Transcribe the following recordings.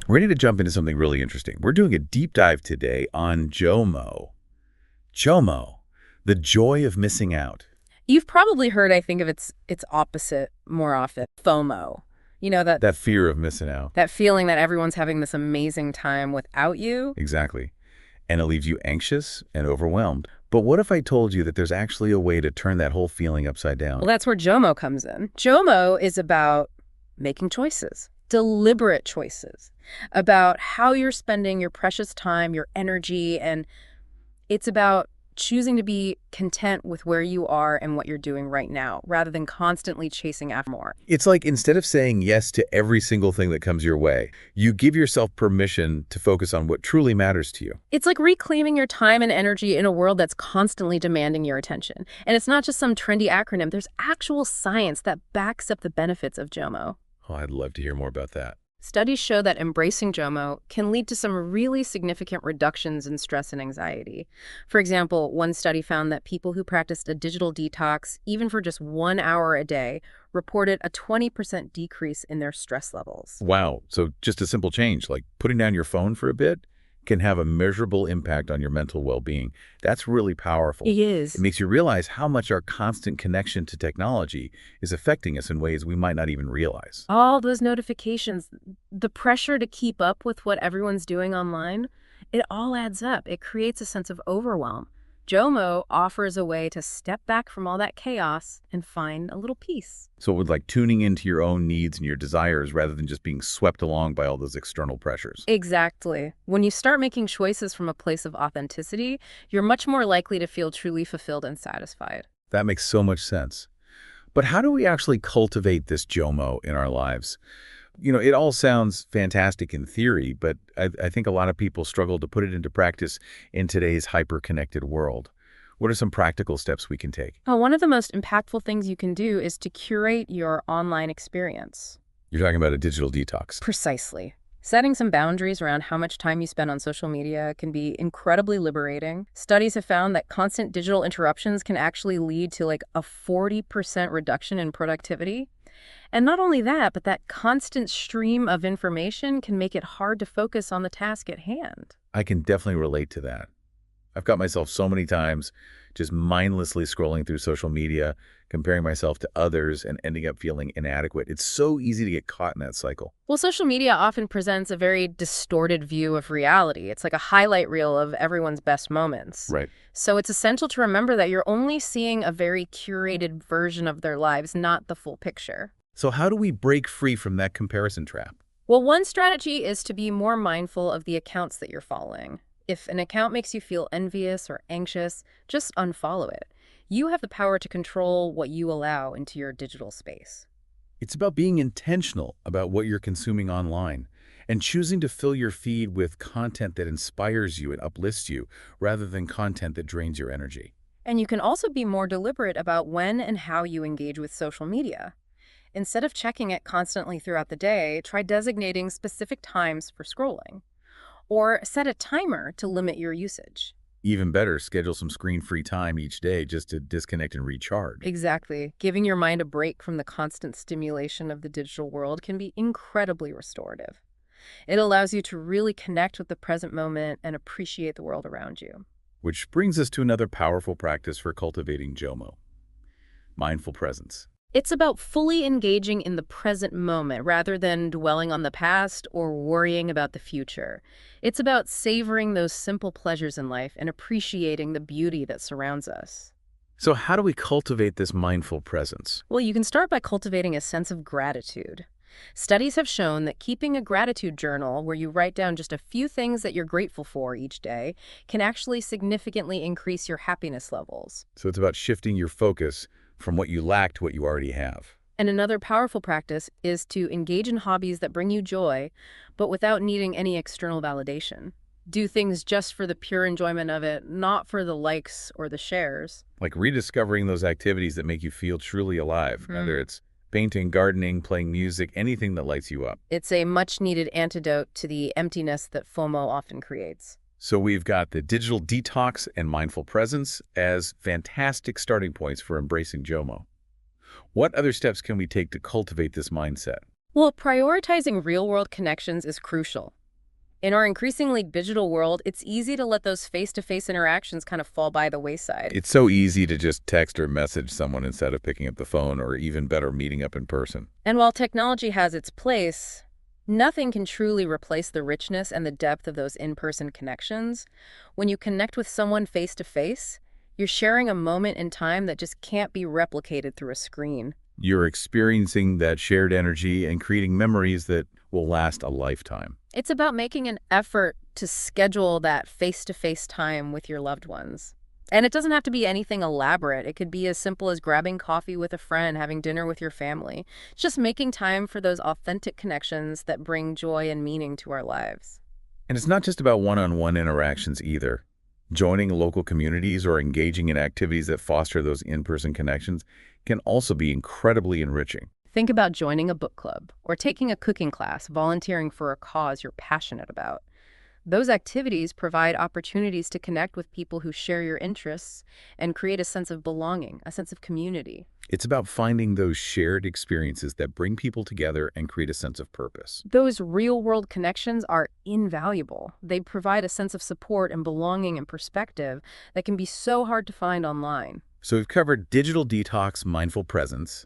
We're ready to jump into something really interesting. We're doing a deep dive today on JOMO. JOMO, the joy of missing out. You've probably heard, I think, of its opposite more often, FOMO. You know, that That fear of missing out. that feeling that everyone's having this amazing time without you. Exactly. And it leaves you anxious and overwhelmed. But what if I told you that there's actually a way to turn that whole feeling upside Well, down? that's where JOMO comes in. JOMO is about making choices, deliberate choices, about how you're spending your precious time, your energy, and it's about choosing to be content with where you are and what you're doing right now, rather than constantly chasing after more. It's like instead of saying yes to every single thing that comes your way, you give yourself permission to focus on what truly matters to you. It's like reclaiming your time and energy in a world that's constantly demanding your attention. And it's not just some trendy acronym. There's actual science that backs up the benefits of JOMO. Oh, I'd love to hear more about that. Studies show that embracing JOMO can lead to some really significant reductions in stress and anxiety. For example, one study found that people who practiced a digital detox, even for just 1 hour a day, reported a 20% decrease in their stress levels. Wow. So just a simple change, like putting down your phone for a bit, can have a measurable impact on your mental well-being. That's really powerful. It is. It makes you realize how much our constant connection to technology is affecting us in ways we might not even realize. All those notifications, the pressure to keep up with what everyone's doing online, it all adds up. It creates a sense of overwhelm. JOMO offers a way to step back from all that chaos and find a little peace. So it would like tuning into your own needs and your desires rather than just being swept along by all those external pressures. Exactly. When you start making choices from a place of authenticity, you're much more likely to feel truly fulfilled and satisfied. That makes so much sense. But how do we actually cultivate this JOMO in our lives? It all sounds fantastic in theory, but I think a lot of people struggle to put it into practice in today's hyper-connected world. What are some practical steps we can take? One of the most impactful things you can do is to curate your online experience. You're talking about a digital detox. Precisely. Setting some boundaries around how much time you spend on social media can be incredibly liberating. Studies have found that constant digital interruptions can actually lead to like a 40% reduction in productivity. And not only that, but that constant stream of information can make it hard to focus on the task at hand. I can definitely relate to that. I've got myself so many times just mindlessly scrolling through social media, comparing myself to others and ending up feeling inadequate. It's so easy to get caught in that cycle. Well, social media often presents a very distorted view of reality. It's like a highlight reel of everyone's best moments. Right. So it's essential to remember that you're only seeing a very curated version of their lives, not the full picture. So how do we break free from that comparison trap? Well, one strategy is to be more mindful of the accounts that you're following. If an account makes you feel envious or anxious, just unfollow it. You have the power to control what you allow into your digital space. It's about being intentional about what you're consuming online and choosing to fill your feed with content that inspires you and uplifts you rather than content that drains your energy. And you can also be more deliberate about when and how you engage with social media. Instead of checking it constantly throughout the day, try designating specific times for scrolling. Or set a timer to limit your usage. Even better, schedule some screen-free time each day just to disconnect and recharge. Exactly. Giving your mind a break from the constant stimulation of the digital world can be incredibly restorative. It allows you to really connect with the present moment and appreciate the world around you. Which brings us to another powerful practice for cultivating JOMO, mindful presence. It's about fully engaging in the present moment rather than dwelling on the past or worrying about the future. It's about savoring those simple pleasures in life and appreciating the beauty that surrounds us. So how do we cultivate this mindful presence? Well, you can start by cultivating a sense of gratitude. Studies have shown that keeping a gratitude journal where you write down just a few things that you're grateful for each day can actually significantly increase your happiness levels. So it's about shifting your focus from what you lack to what you already have. And another powerful practice is to engage in hobbies that bring you joy, but without needing any external validation. Do things just for the pure enjoyment of it, not for the likes or the shares. Like rediscovering those activities that make you feel truly alive, whether it's painting, gardening, playing music, anything that lights you up. It's a much-needed antidote to the emptiness that FOMO often creates. So we've got the digital detox and mindful presence as fantastic starting points for embracing JOMO. What other steps can we take to cultivate this mindset? Well, prioritizing real-world connections is crucial. In our increasingly digital world, it's easy to let those face-to-face interactions kind of fall by the wayside. It's so easy to just text or message someone instead of picking up the phone or even better, meeting up in person. And while technology has its place, nothing can truly replace the richness and the depth of those in-person connections. When you connect with someone face-to-face, you're sharing a moment in time that just can't be replicated through a screen. You're experiencing that shared energy and creating memories that will last a lifetime. It's about making an effort to schedule that face-to-face time with your loved ones. And it doesn't have to be anything elaborate. It could be as simple as grabbing coffee with a friend, having dinner with your family. It's just making time for those authentic connections that bring joy and meaning to our lives. And it's not just about one-on-one interactions either. Joining local communities or engaging in activities that foster those in-person connections can also be incredibly enriching. Think about joining a book club or taking a cooking class, volunteering for a cause you're passionate about. Those activities provide opportunities to connect with people who share your interests and create a sense of belonging, a sense of community. It's about finding those shared experiences that bring people together and create a sense of purpose. Those real-world connections are invaluable. They provide a sense of support and belonging and perspective that can be so hard to find online. So we've covered digital detox, mindful presence,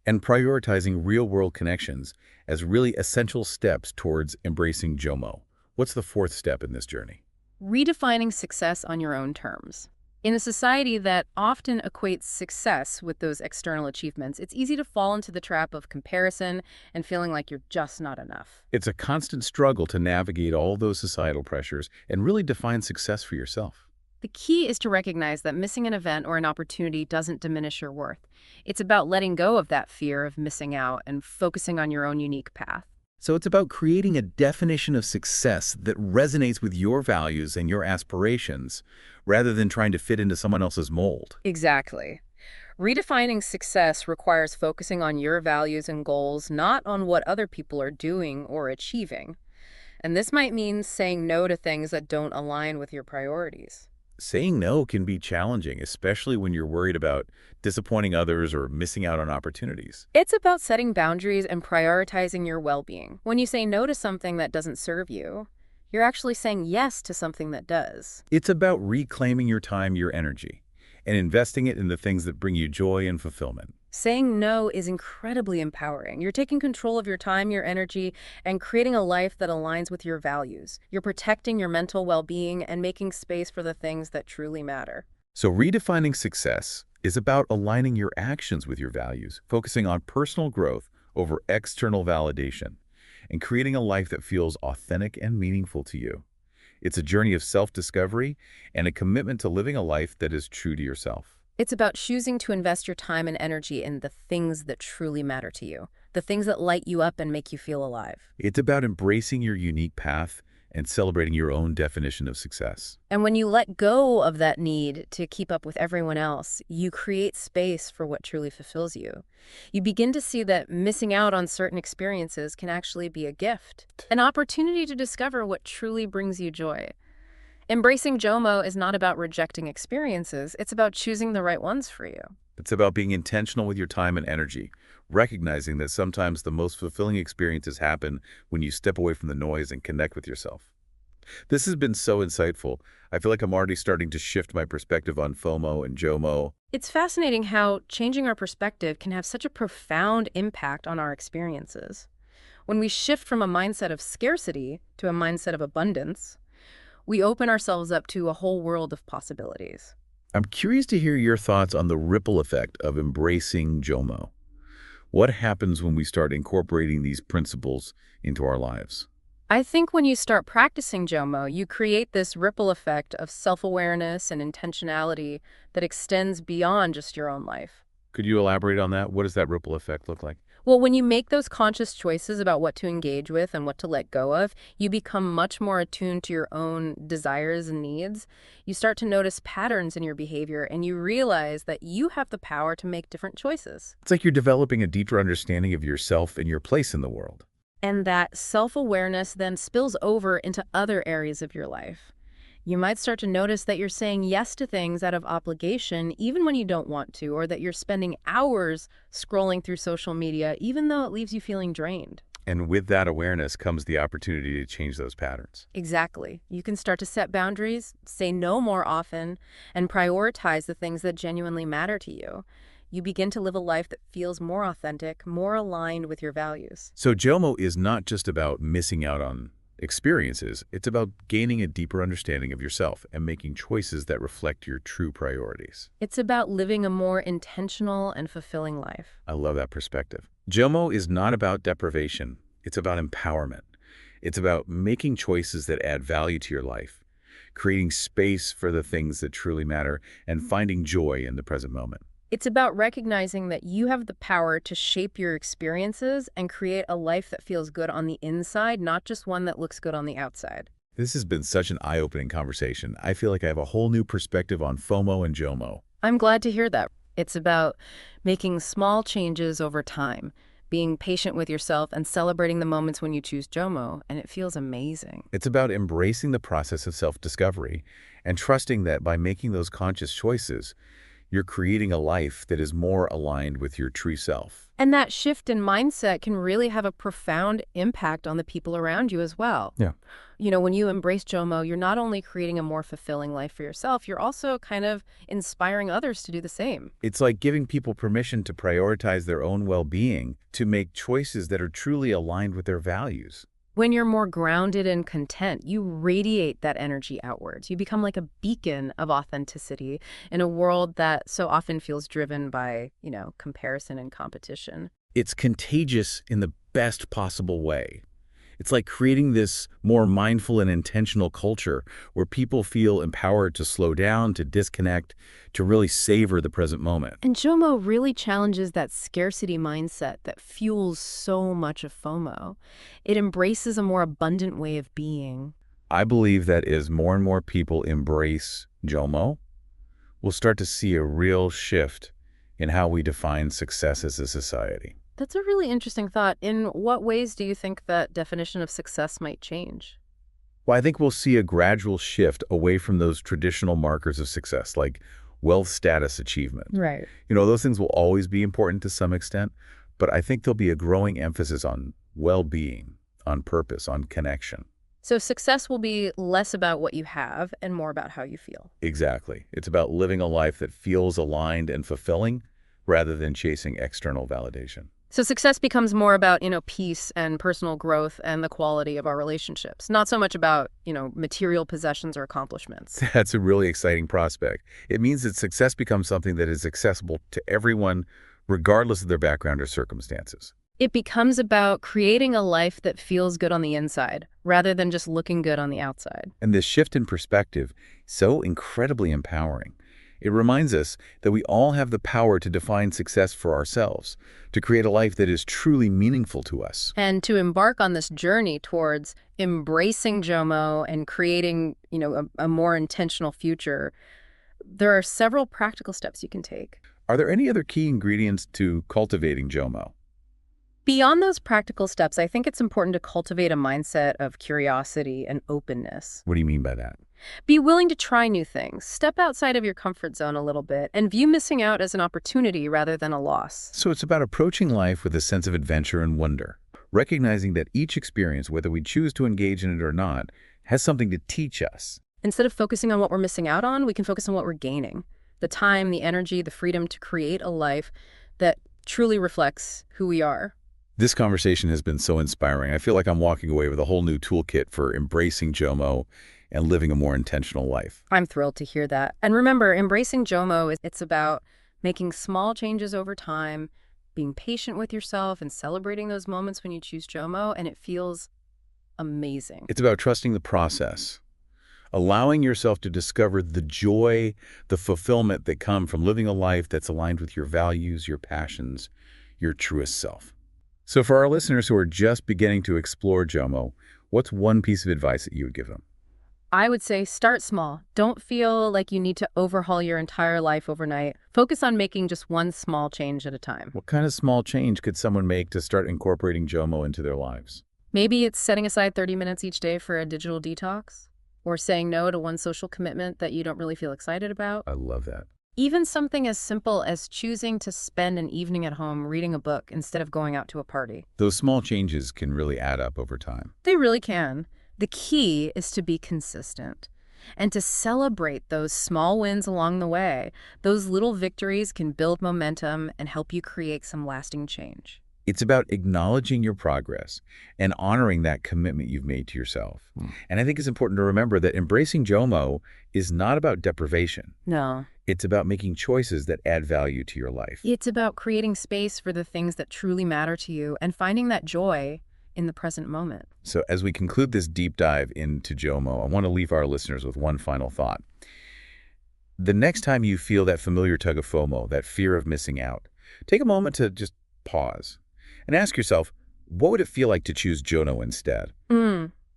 and prioritizing real-world connections as really essential steps towards embracing JOMO. What's the fourth step in this journey? Redefining success on your own terms. In a society that often equates success with those external achievements, it's easy to fall into the trap of comparison and feeling like you're just not enough. It's a constant struggle to navigate all those societal pressures and really define success for yourself. The key is to recognize that missing an event or an opportunity doesn't diminish your worth. It's about letting go of that fear of missing out and focusing on your own unique path. So it's about creating a definition of success that resonates with your values and your aspirations, rather than trying to fit into someone else's mold. Exactly. Redefining success requires focusing on your values and goals, not on what other people are doing or achieving. And this might mean saying no to things that don't align with your priorities. Saying no can be challenging, especially when you're worried about disappointing others or missing out on opportunities. It's about setting boundaries and prioritizing your well-being. When you say no to something that doesn't serve you, you're actually saying yes to something that does. It's about reclaiming your time, your energy, and investing it in the things that bring you joy and fulfillment. Saying no is incredibly empowering. You're taking control of your time, your energy, and creating a life that aligns with your values. You're protecting your mental well-being and making space for the things that truly matter. So redefining success is about aligning your actions with your values, focusing on personal growth over external validation, and creating a life that feels authentic and meaningful to you. It's a journey of self-discovery and a commitment to living a life that is true to yourself. It's about choosing to invest your time and energy in the things that truly matter to you, the things that light you up and make you feel alive. It's about embracing your unique path and celebrating your own definition of success. And when you let go of that need to keep up with everyone else, you create space for what truly fulfills you. You begin to see that missing out on certain experiences can actually be a gift, an opportunity to discover what truly brings you joy. Embracing JOMO is not about rejecting experiences, it's about choosing the right ones for you. It's about being intentional with your time and energy, recognizing that sometimes the most fulfilling experiences happen when you step away from the noise and connect with yourself. This has been so insightful. I feel like I'm already starting to shift my perspective on FOMO and JOMO. It's fascinating how changing our perspective can have such a profound impact on our experiences. When we shift from a mindset of scarcity to a mindset of abundance, we open ourselves up to a whole world of possibilities. I'm curious to hear your thoughts on the ripple effect of embracing JOMO. What happens when we start incorporating these principles into our lives? I think when you start practicing JOMO, you create this ripple effect of self-awareness and intentionality that extends beyond just your own life. Could you elaborate on that? What does that ripple effect look like? Well, when you make those conscious choices about what to engage with and what to let go of, you become much more attuned to your own desires and needs. You start to notice patterns in your behavior, and you realize that you have the power to make different choices. It's like you're developing a deeper understanding of yourself and your place in the world. And that self-awareness then spills over into other areas of your life. You might start to notice that you're saying yes to things out of obligation even when you don't want to, or that you're spending hours scrolling through social media even though it leaves you feeling drained. And with that awareness comes the opportunity to change those patterns. Exactly. You can start to set boundaries, say no more often, and prioritize the things that genuinely matter to you. You begin to live a life that feels more authentic, more aligned with your values. So JOMO is not just about missing out on experiences. It's about gaining a deeper understanding of yourself and making choices that reflect your true priorities. It's about living a more intentional and fulfilling life. I love that perspective. JOMO is not about deprivation. It's about empowerment. It's about making choices that add value to your life, creating space for the things that truly matter, and finding joy in the present moment. It's about recognizing that you have the power to shape your experiences and create a life that feels good on the inside, not just one that looks good on the outside. This has been such an eye-opening conversation. I feel like I have a whole new perspective on FOMO and JOMO. I'm glad to hear that. It's about making small changes over time, being patient with yourself, and celebrating the moments when you choose JOMO, and it feels amazing. It's about embracing the process of self-discovery and trusting that by making those conscious choices, you're creating a life that is more aligned with your true self. And that shift in mindset can really have a profound impact on the people around you as well. Yeah. You know, when you embrace JOMO, you're not only creating a more fulfilling life for yourself, you're also kind of inspiring others to do the same. It's like giving people permission to prioritize their own well-being, to make choices that are truly aligned with their values. When you're more grounded and content, you radiate that energy outwards. You become like a beacon of authenticity in a world that so often feels driven by, comparison and competition. It's contagious in the best possible way. It's like creating this more mindful and intentional culture where people feel empowered to slow down, to disconnect, to really savor the present moment. And JOMO really challenges that scarcity mindset that fuels so much of FOMO. It embraces a more abundant way of being. I believe that as more and more people embrace JOMO, we'll start to see a real shift in how we define success as a society. That's a really interesting thought. In what ways do you think that definition of success might change? Well, I think we'll see a gradual shift away from those traditional markers of success, like wealth, status, achievement. Right. Those things will always be important to some extent, but I think there'll be a growing emphasis on well-being, on purpose, on connection. So success will be less about what you have and more about how you feel. Exactly. It's about living a life that feels aligned and fulfilling rather than chasing external validation. So success becomes more about, peace and personal growth and the quality of our relationships, not so much about, material possessions or accomplishments. That's a really exciting prospect. It means that success becomes something that is accessible to everyone, regardless of their background or circumstances. It becomes about creating a life that feels good on the inside, rather than just looking good on the outside. And this shift in perspective, so incredibly empowering. It reminds us that we all have the power to define success for ourselves, to create a life that is truly meaningful to us. And to embark on this journey towards embracing JOMO and creating, a more intentional future, there are several practical steps you can take. Are there any other key ingredients to cultivating JOMO? Beyond those practical steps, I think it's important to cultivate a mindset of curiosity and openness. What do you mean by that? Be willing to try new things, step outside of your comfort zone a little bit, and view missing out as an opportunity rather than a loss. So it's about approaching life with a sense of adventure and wonder, recognizing that each experience, whether we choose to engage in it or not, has something to teach us. Instead of focusing on what we're missing out on, we can focus on what we're gaining. The time, the energy, the freedom to create a life that truly reflects who we are. This conversation has been so inspiring. I feel like I'm walking away with a whole new toolkit for embracing JOMO and living a more intentional life. I'm thrilled to hear that. And remember, embracing JOMO, it's about making small changes over time, being patient with yourself, and celebrating those moments when you choose JOMO, and it feels amazing. It's about trusting the process, allowing yourself to discover the joy, the fulfillment that come from living a life that's aligned with your values, your passions, your truest self. So for our listeners who are just beginning to explore JOMO, what's one piece of advice that you would give them? I would say start small. Don't feel like you need to overhaul your entire life overnight. Focus on making just one small change at a time. What kind of small change could someone make to start incorporating JOMO into their lives? Maybe it's setting aside 30 minutes each day for a digital detox, or saying no to one social commitment that you don't really feel excited about. I love that. Even something as simple as choosing to spend an evening at home reading a book instead of going out to a party. Those small changes can really add up over time. They really can. The key is to be consistent and to celebrate those small wins along the way. Those little victories can build momentum and help you create some lasting change. It's about acknowledging your progress and honoring that commitment you've made to yourself. And I think it's important to remember that embracing JOMO is not about deprivation. No. It's about making choices that add value to your life. It's about creating space for the things that truly matter to you and finding that joy in the present moment. So as we conclude this deep dive into JOMO, I want to leave our listeners with one final thought. The next time you feel that familiar tug of FOMO, that fear of missing out, take a moment to just pause and ask yourself, what would it feel like to choose JOMO instead?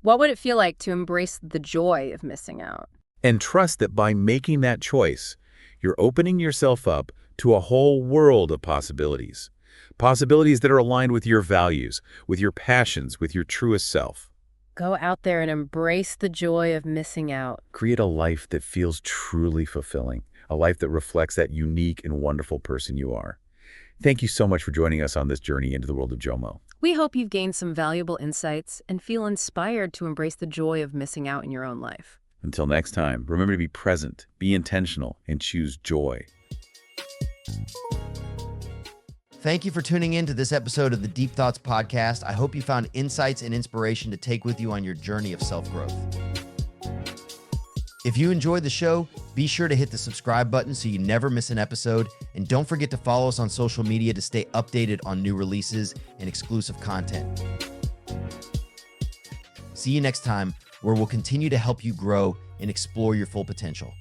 What would it feel like to embrace the joy of missing out? And trust that by making that choice, you're opening yourself up to a whole world of possibilities. Possibilities that are aligned with your values, with your passions, with your truest self. Go out there and embrace the joy of missing out. Create a life that feels truly fulfilling, a life that reflects that unique and wonderful person you are. Thank you so much for joining us on this journey into the world of JOMO. We hope you've gained some valuable insights and feel inspired to embrace the joy of missing out in your own life. Until next time, remember to be present, be intentional, and choose joy. Thank you for tuning in to this episode of the Deep Thoughts Podcast. I hope you found insights and inspiration to take with you on your journey of self-growth. If you enjoyed the show, be sure to hit the subscribe button so you never miss an episode. And don't forget to follow us on social media to stay updated on new releases and exclusive content. See you next time, where we'll continue to help you grow and explore your full potential.